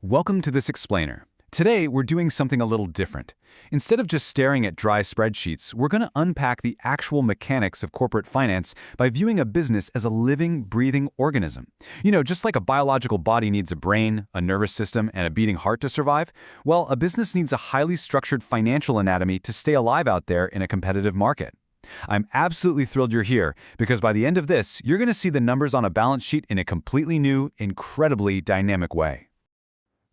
Welcome to this explainer. Today, we're doing something a little different. Instead of just staring at dry spreadsheets, we're going to unpack the actual mechanics of corporate finance by viewing a business as a living, breathing organism. Just like a biological body needs a brain, a nervous system, and a beating heart to survive, well, a business needs a highly structured financial anatomy to stay alive out there in a competitive market. I'm absolutely thrilled you're here, because by the end of this, you're going to see the numbers on a balance sheet in a completely new, incredibly dynamic way.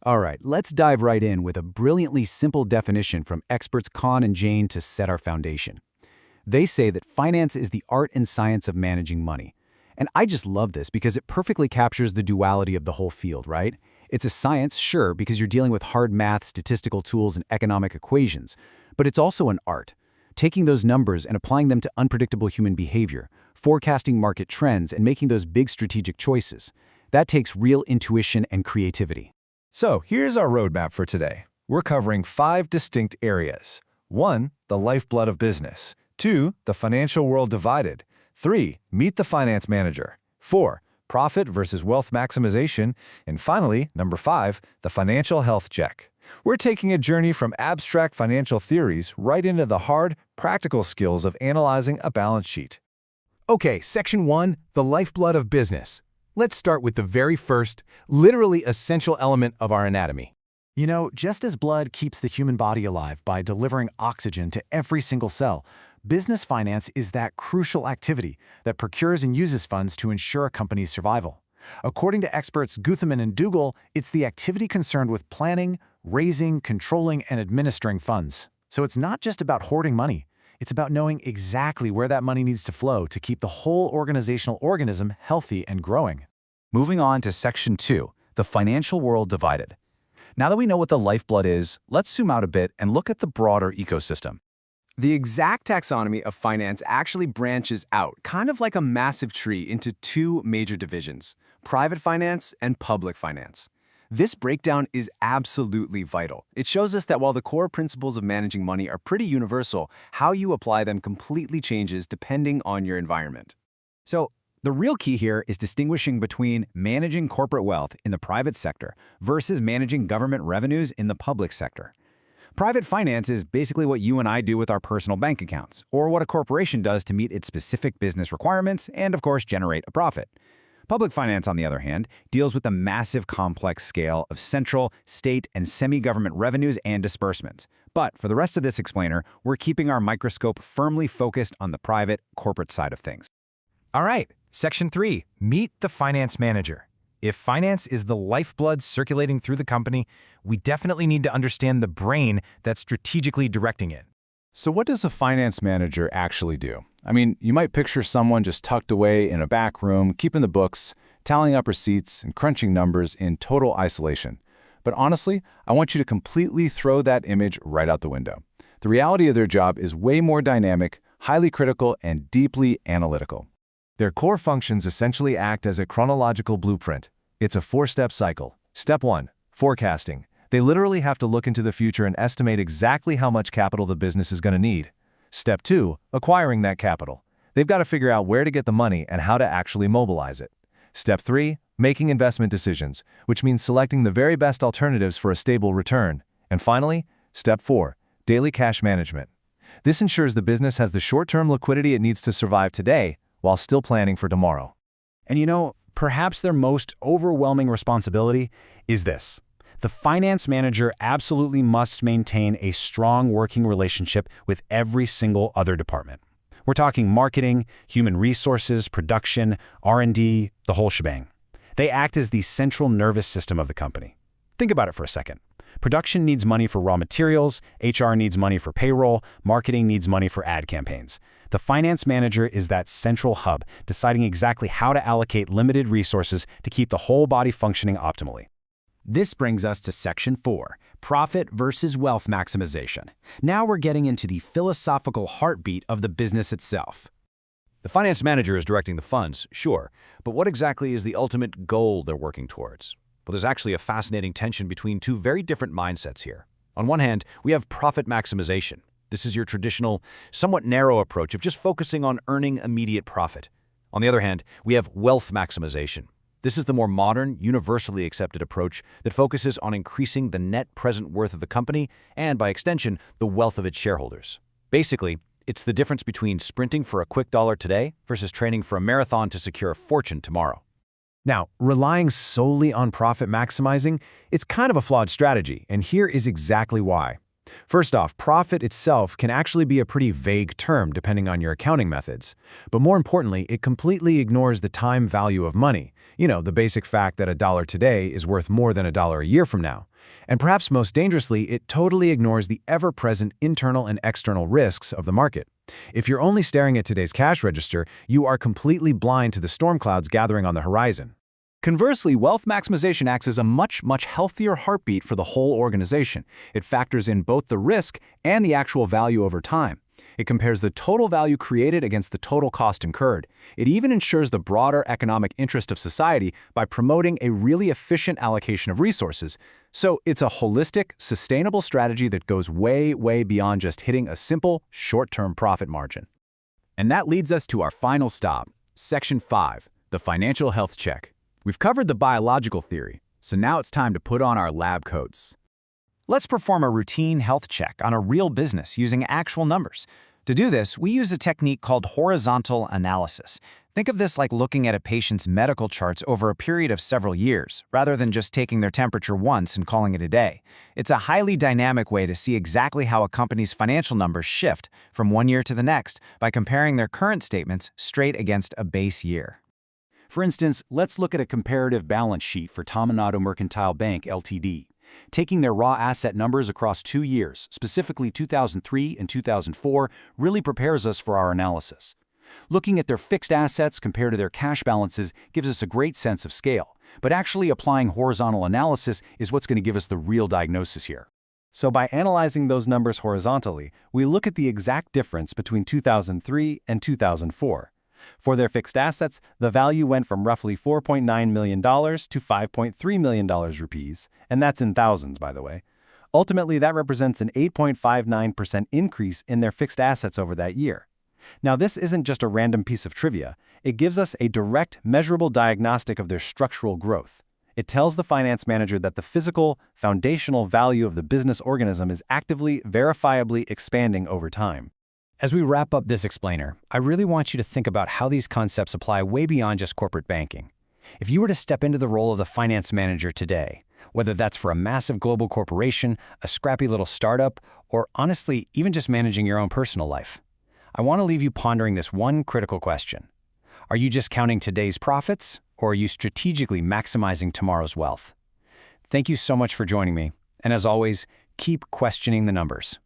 All right, let's dive right in with a brilliantly simple definition from experts Kahn and Jane to set our foundation. They say that finance is the art and science of managing money. And I just love this because it perfectly captures the duality of the whole field, right? It's a science, sure, because you're dealing with hard math, statistical tools, and economic equations. But it's also an art, taking those numbers and applying them to unpredictable human behavior, forecasting market trends, and making those big strategic choices. That takes real intuition and creativity. So here's our roadmap for today. We're covering 5 distinct areas. 1, the lifeblood of business. 2, the financial world divided. 3, meet the finance manager. 4, profit versus wealth maximization. And finally, number 5, the financial health check. We're taking a journey from abstract financial theories right into the hard, practical skills of analyzing a balance sheet. Okay, Section 1, the lifeblood of business. Let's start with the very first, literally essential element of our anatomy. Just as blood keeps the human body alive by delivering oxygen to every single cell, business finance is that crucial activity that procures and uses funds to ensure a company's survival. According to experts Guthman and Dougal, it's the activity concerned with planning, raising, controlling, and administering funds. So it's not just about hoarding money. It's about knowing exactly where that money needs to flow to keep the whole organizational organism healthy and growing. Moving on to Section 2, the financial world divided. Now that we know what the lifeblood is, let's zoom out a bit and look at the broader ecosystem. The exact taxonomy of finance actually branches out, kind of like a massive tree, into 2 major divisions: private finance and public finance. This breakdown is absolutely vital. It shows us that while the core principles of managing money are pretty universal, how you apply them completely changes depending on your environment. So, the real key here is distinguishing between managing corporate wealth in the private sector versus managing government revenues in the public sector. Private finance is basically what you and I do with our personal bank accounts, or what a corporation does to meet its specific business requirements and, of course, generate a profit. Public finance, on the other hand, deals with the massive complex scale of central, state, and semi-government revenues and disbursements. But for the rest of this explainer, we're keeping our microscope firmly focused on the private, corporate side of things. All right, Section 3, meet the finance manager. If finance is the lifeblood circulating through the company, we definitely need to understand the brain that's strategically directing it. So what does a finance manager actually do? You might picture someone just tucked away in a back room, keeping the books, tallying up receipts, and crunching numbers in total isolation. But honestly, I want you to completely throw that image right out the window. The reality of their job is way more dynamic, highly critical, and deeply analytical. Their core functions essentially act as a chronological blueprint. It's a 4-step cycle. Step 1, forecasting. They literally have to look into the future and estimate exactly how much capital the business is going to need. Step 2, acquiring that capital. They've got to figure out where to get the money and how to actually mobilize it. Step 3, making investment decisions, which means selecting the very best alternatives for a stable return. And finally, Step 4, daily cash management. This ensures the business has the short-term liquidity it needs to survive today while still planning for tomorrow. And perhaps their most overwhelming responsibility is this. The finance manager absolutely must maintain a strong working relationship with every single other department. We're talking marketing, human resources, production, R&D, the whole shebang. They act as the central nervous system of the company. Think about it for a second. Production needs money for raw materials, HR needs money for payroll, marketing needs money for ad campaigns. The finance manager is that central hub, deciding exactly how to allocate limited resources to keep the whole body functioning optimally. This brings us to Section 4, profit versus wealth maximization. Now we're getting into the philosophical heartbeat of the business itself. The finance manager is directing the funds, sure, but what exactly is the ultimate goal they're working towards? Well, there's actually a fascinating tension between 2 very different mindsets here. On one hand, we have profit maximization. This is your traditional, somewhat narrow approach of just focusing on earning immediate profit. On the other hand, we have wealth maximization. This is the more modern, universally accepted approach that focuses on increasing the net present worth of the company and, by extension, the wealth of its shareholders. Basically, it's the difference between sprinting for a quick dollar today versus training for a marathon to secure a fortune tomorrow. Now, relying solely on profit maximizing, it's kind of a flawed strategy, and here is exactly why. First off, profit itself can actually be a pretty vague term depending on your accounting methods. But more importantly, it completely ignores the time value of money. You know, the basic fact that a dollar today is worth more than a dollar a year from now. And perhaps most dangerously, it totally ignores the ever-present internal and external risks of the market. If you're only staring at today's cash register, you are completely blind to the storm clouds gathering on the horizon. Conversely, wealth maximization acts as a much healthier heartbeat for the whole organization. It factors in both the risk and the actual value over time. It compares the total value created against the total cost incurred. It even ensures the broader economic interest of society by promoting a really efficient allocation of resources. So it's a holistic, sustainable strategy that goes way beyond just hitting a simple, short-term profit margin. And that leads us to our final stop, Section 5, the financial health check. We've covered the biological theory, so now it's time to put on our lab coats. Let's perform a routine health check on a real business using actual numbers. To do this, we use a technique called horizontal analysis. Think of this like looking at a patient's medical charts over a period of several years, rather than just taking their temperature once and calling it a day. It's a highly dynamic way to see exactly how a company's financial numbers shift from one year to the next by comparing their current statements straight against a base year. For instance, let's look at a comparative balance sheet for Tominato Mercantile Bank, Ltd. Taking their raw asset numbers across 2 years, specifically 2003 and 2004, really prepares us for our analysis. Looking at their fixed assets compared to their cash balances gives us a great sense of scale, but actually applying horizontal analysis is what's going to give us the real diagnosis here. So by analyzing those numbers horizontally, we look at the exact difference between 2003 and 2004. For their fixed assets, the value went from roughly $4.9 million to $5.3 million rupees, and that's in thousands, by the way. Ultimately, that represents an 8.59% increase in their fixed assets over that year. Now, this isn't just a random piece of trivia. It gives us a direct, measurable diagnostic of their structural growth. It tells the finance manager that the physical, foundational value of the business organism is actively, verifiably expanding over time. As we wrap up this explainer, I really want you to think about how these concepts apply way beyond just corporate banking. If you were to step into the role of the finance manager today, whether that's for a massive global corporation, a scrappy little startup, or honestly, even just managing your own personal life, I want to leave you pondering this one critical question. Are you just counting today's profits, or are you strategically maximizing tomorrow's wealth? Thank you so much for joining me, and as always, keep questioning the numbers.